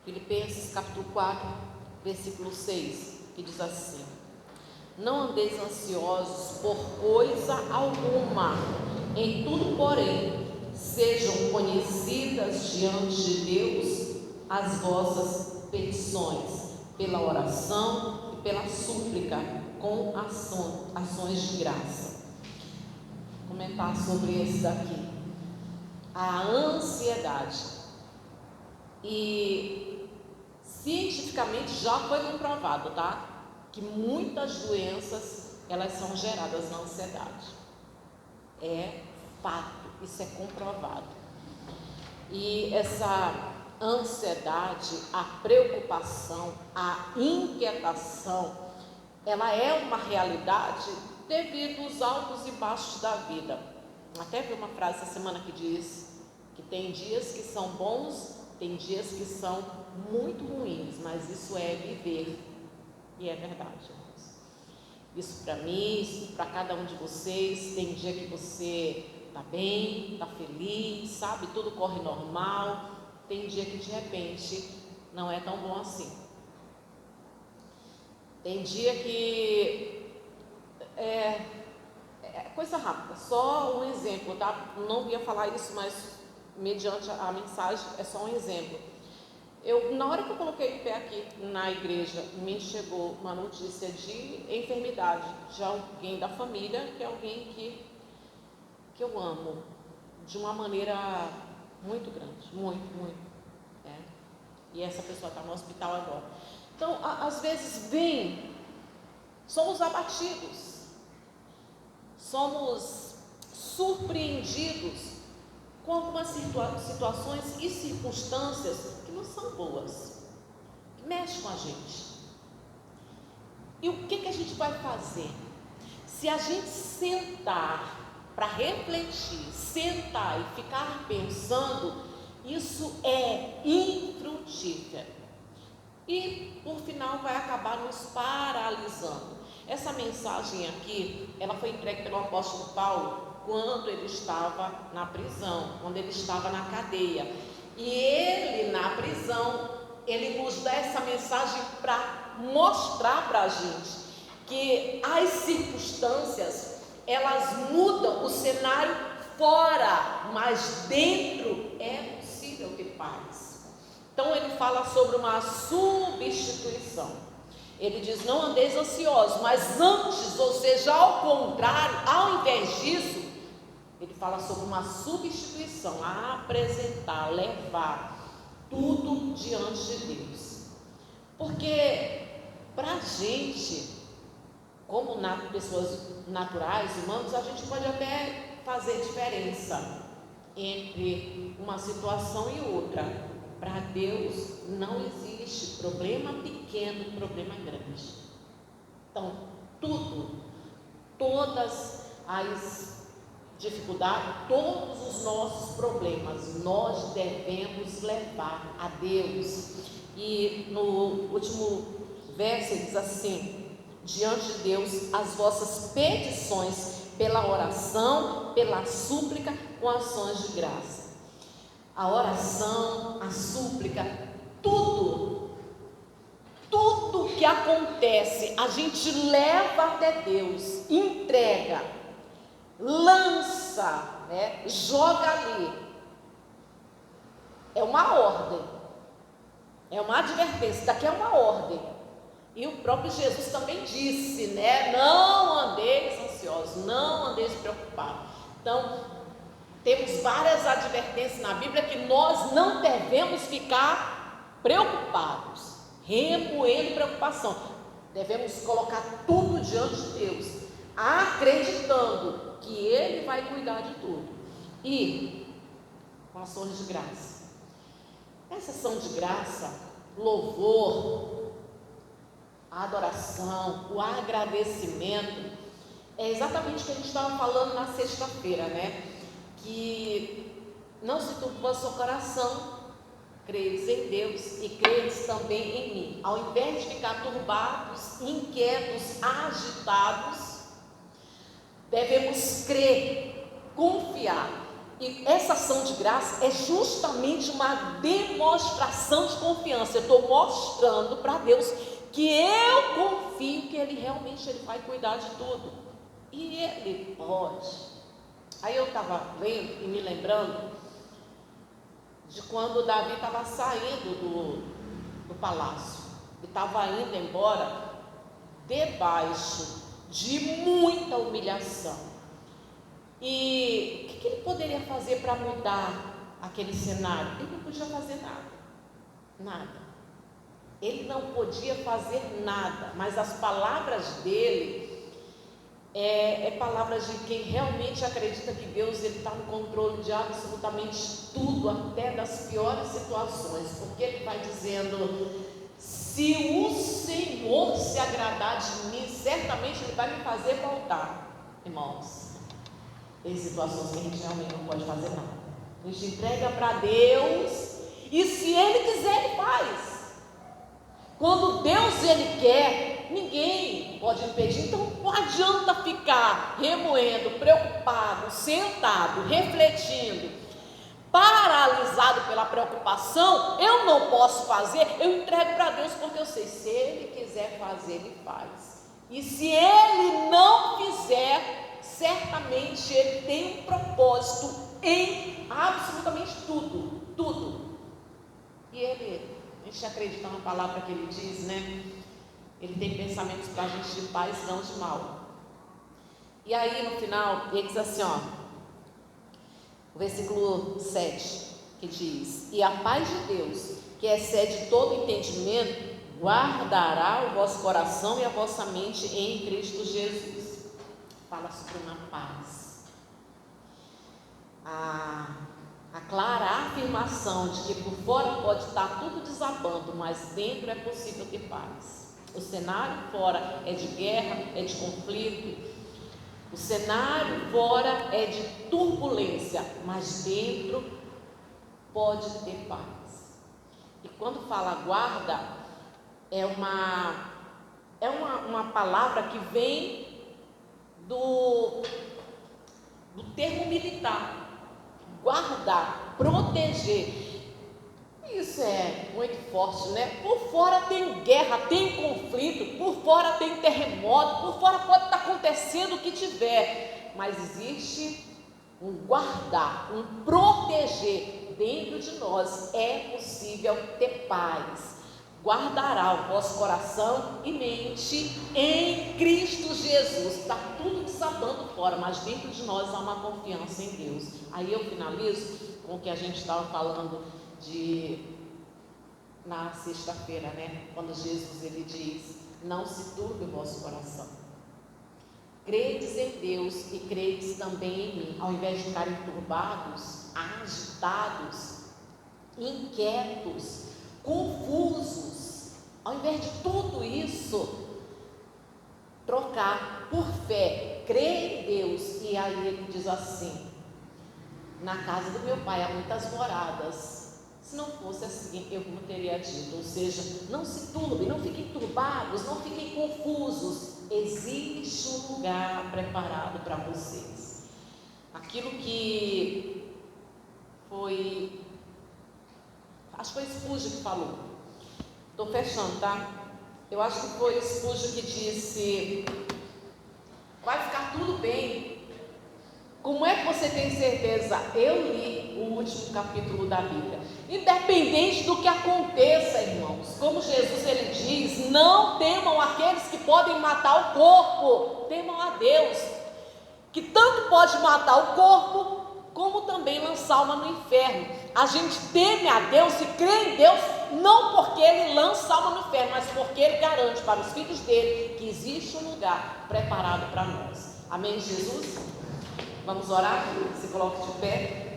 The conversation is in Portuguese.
Filipenses capítulo 4, versículo 6, que diz assim: não andeis ansiosos por coisa alguma, em tudo, porém, sejam conhecidas diante de Deus as vossas petições, pela oração e pela súplica, com ações de graça. Vou comentar sobre esse daqui. A ansiedade. E cientificamente já foi comprovado, tá? Que muitas doenças, elas são geradas na ansiedade. É fato, isso é comprovado. E essa ansiedade, a preocupação, a inquietação, ela é uma realidade devido aos altos e baixos da vida. Até vi uma frase essa semana que diz que tem dias que são bons, tem dias que são muito ruins, mas isso é viver. E é verdade, irmãos. Isso para mim, isso para cada um de vocês. Tem dia que você está bem, está feliz, sabe? Tudo corre normal. Tem dia que de repente não é tão bom assim. Tem dia que é coisa rápida, só um exemplo, tá? Não ia falar isso, mas mediante a mensagem é só um exemplo. Na hora que eu coloquei o pé aqui na igreja, me chegou uma notícia de enfermidade de alguém da família, que é alguém que eu amo de uma maneira muito grande, muito. E essa pessoa está no hospital agora. Então, às vezes somos abatidos, somos surpreendidos com algumas situações e circunstâncias que não são boas, que mexem com a gente. E o que a gente vai fazer? Se a gente sentar para refletir, sentar e ficar pensando, isso é infrutífero. E, por final, vai acabar nos paralisando. Essa mensagem aqui, ela foi entregue pelo apóstolo Paulo quando ele estava na prisão, quando ele estava na cadeia. E ele, na prisão, ele nos dá essa mensagem para mostrar para a gente que as circunstâncias, elas mudam o cenário fora, mas dentro é possível ter paz. Então ele fala sobre uma substituição. Ele diz: não andeis ansiosos, mas antes, ou seja, ao contrário, ao invés disso, ele fala sobre uma substituição, a apresentar, levar tudo diante de Deus. Porque para a gente, como pessoas naturais, humanos, a gente pode até fazer diferença entre uma situação e outra. Para Deus não existe problema pequeno, problema grande. Então, todas as dificuldades, todos os nossos problemas, nós devemos levar a Deus. E no último verso ele diz assim: diante de Deus as vossas petições, pela oração, pela súplica, com ações de graça. A oração, a súplica, tudo que acontece, a gente leva até Deus, entrega, lança, joga ali. É uma ordem, é uma advertência, daqui é uma ordem. E o próprio Jesus também disse, não andeis ansiosos, não andeis preocupados. Então, temos várias advertências na Bíblia que nós não devemos ficar preocupados, remoendo preocupação. Devemos colocar tudo diante de Deus, acreditando que Ele vai cuidar de tudo. E com ações de graça. Essa ação de graça, louvor, a adoração, o agradecimento, é exatamente o que a gente estava falando na sexta-feira, que não se turbe o seu coração, credes em Deus e credes também em mim. Ao invés de ficar turbados, inquietos, agitados, devemos crer, confiar E essa ação de graça é justamente uma demonstração de confiança. Eu estou mostrando para Deus que eu confio que Ele realmente vai cuidar de tudo. E Ele pode. Aí eu estava lendo e me lembrando de quando Davi estava saindo do palácio. E estava indo embora debaixo de muita humilhação. E o que ele poderia fazer para mudar aquele cenário? Ele não podia fazer nada. Ele não podia fazer nada, mas as palavras dele é palavras de quem realmente acredita que Deus está no controle de absolutamente tudo, até das piores situações, porque ele vai dizendo: se o Senhor se agradar de mim, certamente Ele vai me fazer voltar. Irmãos, tem situações que a gente realmente não pode fazer nada. A gente entrega para Deus e se Ele quiser, Ele faz. Quando Deus Ele quer, ninguém pode impedir. Então não adianta ficar remoendo, preocupado, sentado, refletindo, paralisado pela preocupação. Eu não posso fazer, eu entrego para Deus, porque eu sei, se Ele quiser fazer, Ele faz. E se Ele não fizer, certamente Ele tem um propósito em absolutamente tudo. E a gente acredita na palavra que Ele diz, né? Ele tem pensamentos para a gente de paz, não de mal. E aí no final, ele diz assim, ó, o versículo 7, que diz: e a paz de Deus, que excede todo entendimento, guardará o vosso coração e a vossa mente em Cristo Jesus. Fala sobre uma paz. A clara afirmação de que por fora pode estar tudo desabando, mas dentro é possível ter paz. O cenário fora é de guerra, é de conflito. O cenário fora é de turbulência, mas dentro pode ter paz. E quando fala guarda, é uma palavra que vem do termo militar. Guardar, proteger. Isso é muito forte, né? Por fora tem guerra, tem conflito, por fora tem terremoto, por fora pode estar acontecendo o que tiver, mas existe um guardar, um proteger dentro de nós. É possível ter paz. Guardará o vosso coração e mente em Cristo Jesus. Está tudo desabando fora, mas dentro de nós há uma confiança em Deus. Aí eu finalizo com o que a gente estava falando na sexta-feira, né? Quando Jesus ele diz: não se turbe o vosso coração. Credes em Deus e credes também em mim. Ao invés de ficarem turbados, agitados, inquietos, confusos, ao invés de tudo isso, trocar por fé, crer em Deus. E aí ele diz assim: na casa do meu pai há muitas moradas, se não fosse assim eu não teria dito. Ou seja, não se turbem, não fiquem turbados, não fiquem confusos. Existe um lugar preparado para vocês. Aquilo que foi, acho que foi Spurgeon que falou, estou fechando, tá? Eu acho que foi Spurgeon que disse: vai ficar tudo bem. Como é que você tem certeza? Eu li o último capítulo da Bíblia. Independente do que aconteça, irmãos, como Jesus ele diz: não temam aqueles que podem matar o corpo, temam a Deus, que tanto pode matar o corpo, como também lançar a alma no inferno. A gente teme a Deus e crê em Deus, não porque Ele lança a alma no inferno, mas porque Ele garante para os filhos dele que existe um lugar preparado para nós. Amém, Jesus? Vamos orar? Se coloque de pé.